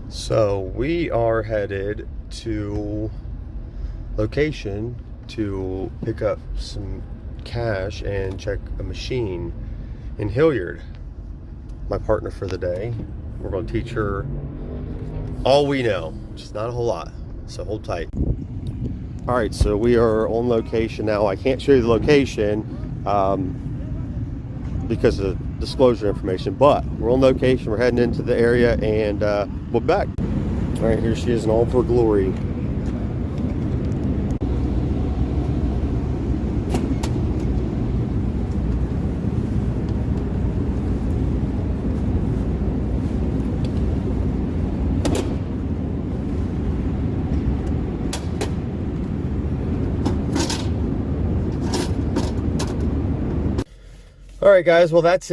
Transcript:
So we are headed to location to pick up some cash and check a machine in Hilliard. My partner for the day. We're going to teach her all we know, just not a whole lot. So hold tight. All right, so we are on location now. I can't show you the location because of disclosure information, but we're on location. We're heading into the area, and we'll be back. All right, here she is in all of her glory. All right, guys, well, that's it.